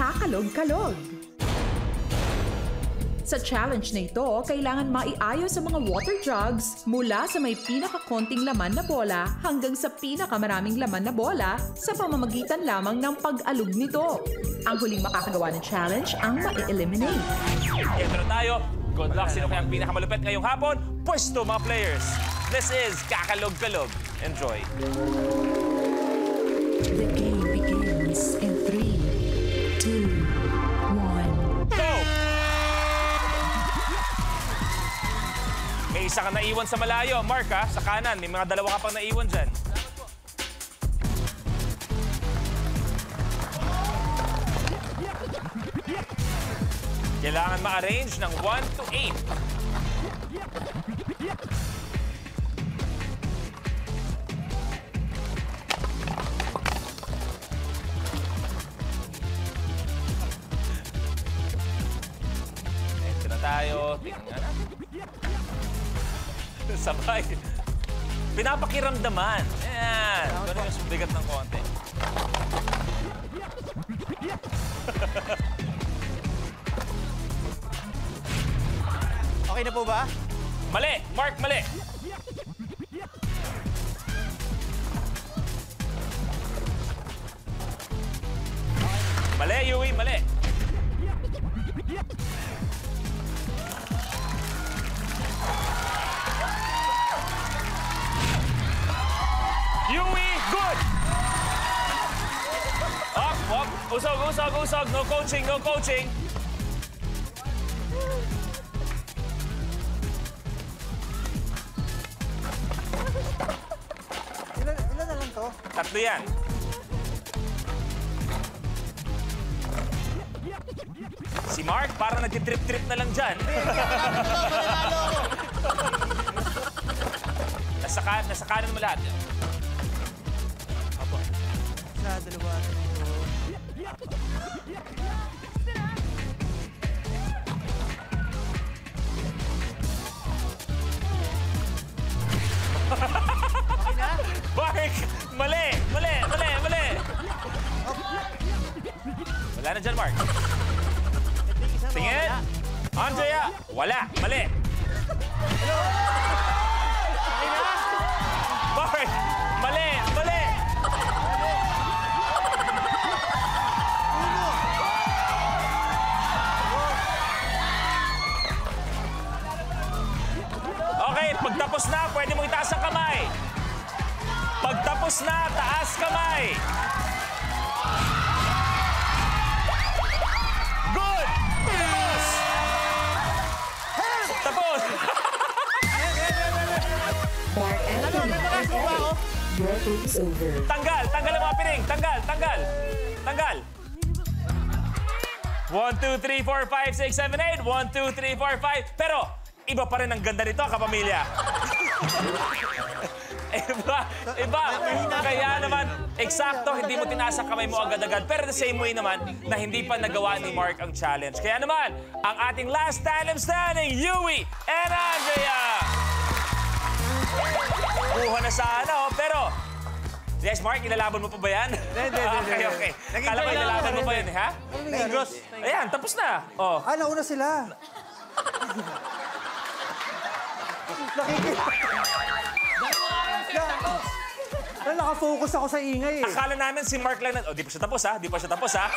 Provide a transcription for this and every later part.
kakalog-kalog. Sa challenge na ito, kailangan maiayos ang mga water jugs mula sa may pinakakonting laman na bola hanggang sa pinakamaraming laman na bola sa pamamagitan lamang ng pag-alog nito. Ang huling makakagawa ng challenge ang ma-eliminate. Ito na tayo. Good luck. Sino kayang pinakamalupit ngayong hapon? Pwesto, mga players. This is Kakalog-Kalog. Enjoy. The game begins in 3, 2, 1. Go! May isa ka naiwan sa malayo. Mark, ha? Sa kanan. May mga dalawa ka pang naiwan dyan. Kailangan ma-arrange ng 1 to 8. Ito na tayo. Tingnan na. Sabay. Pinapakiramdaman. Ayan. Doon yung sumigat ng konti. Okay na po ba? Mali! Mark, mali! Mali, Yui, mali! Yui, good! Up, up! Usog, usog, usog! No coaching, no coaching! Ilan na lang to? Tatlo yan. Si Mark, parang nagtitrip-trip na lang dyan. Nasa kanan mo lahat. Apo. Sa dalawa. Mark! Mali! Mali! Mali! Mali! Wala na dyan, Mark. Tingin! Andrea! Wala! Mali! Mark! Mali! Mali! Okay, pagtapos na, pwede mong itaas ang kamay. Pagtapos na, taas kamay. Good! Tapos! Tapos! Your game is over. Tanggal! Tanggal ang mga piring! Tanggal! Tanggal! Tanggal! 1, 2, 3, 4, 5, 6, 7, 8. 1, 2, 3, 4, 5. Pero, iba pa rin ang ganda nito, kapamilya. Iba. Kaya naman, eksakto, hindi mo tinaas ang kamay mo agad-agad. Pero the same way naman, na hindi pa nagawa ni Mark ang challenge. Kaya naman, ang ating last tandem standing, Yui and Andrea. Kuha na sana, oh. Pero, yes, Mark, ilalaban mo pa ba yan? Okay. Kala ko ilalaban mo pa yun, ha? Ayan, tapos na. Oh. Ah, nauna sila. Nakafocus ako sa ingay eh. Akala namin si Mark lang na... Oh, di pa siya tapos, ha? Di pa siya tapos, ha?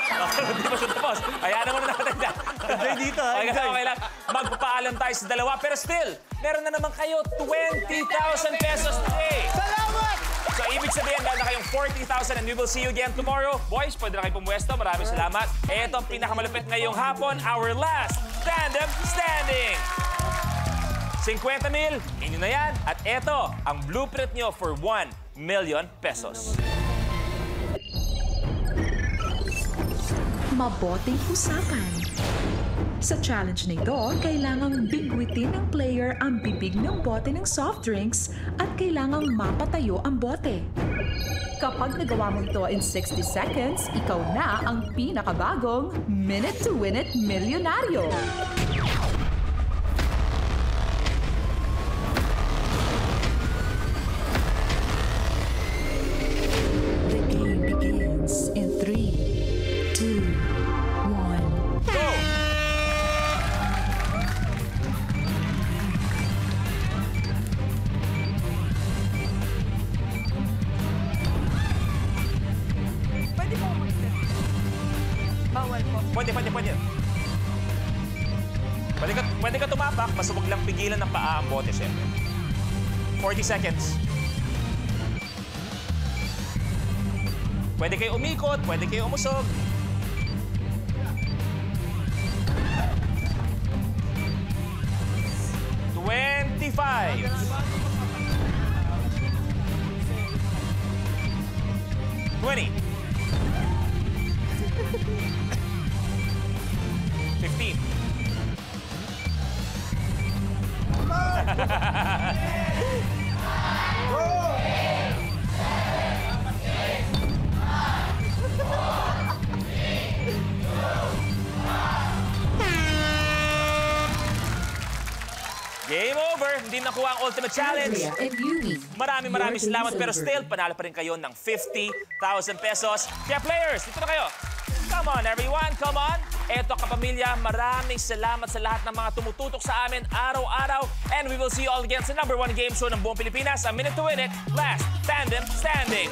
Di pa siya tapos. Ayan naman natin dyan. Enjoy dito, ha? Okay lang. Magpapaalam tayo sa dalawa. Pero still, meron na naman kayo 20,000 pesos today. Salamat! So, ibig sabihin, dahil na kayong 40,000 and we will see you again tomorrow. Boys, pwede na kayo pumuesto. Maraming salamat. Ito ang pinakamalupit ngayong hapon, our last tandem standing. 50,000, inyo na yan. At ito, ang blueprint nyo for 1 million pesos. Mabuting usapan. Sa challenge na ito, kailangang bigwitin ng player ang bibig ng bote ng soft drinks at kailangang mapatayo ang bote. Kapag nagawa mo ito in 60 seconds, ikaw na ang pinakabagong Minute to Win It Milyonaryo. The game begins in 3, 2, 1. Pwede. Pwede ka tumapak, basta huwag lang pigilan ng paa ang bote, syempre. 40 seconds. Pwede kayo umikot, pwede kayo umusog. $25. 20. 15. Game over! Hindi nakuha ang ultimate challenge. Andrea and Yumi. Maraming Your salamat, games pero over. still, panalo pa rin kayo ng 50,000 pesos. Kaya players, dito na kayo. Come on, everyone, come on. Eto, kapamilya, maraming salamat sa lahat ng mga tumututok sa amin araw-araw. And we will see you all again sa #1 game show ng buong Pilipinas, A Minute to Win It, Last Tandem Standing.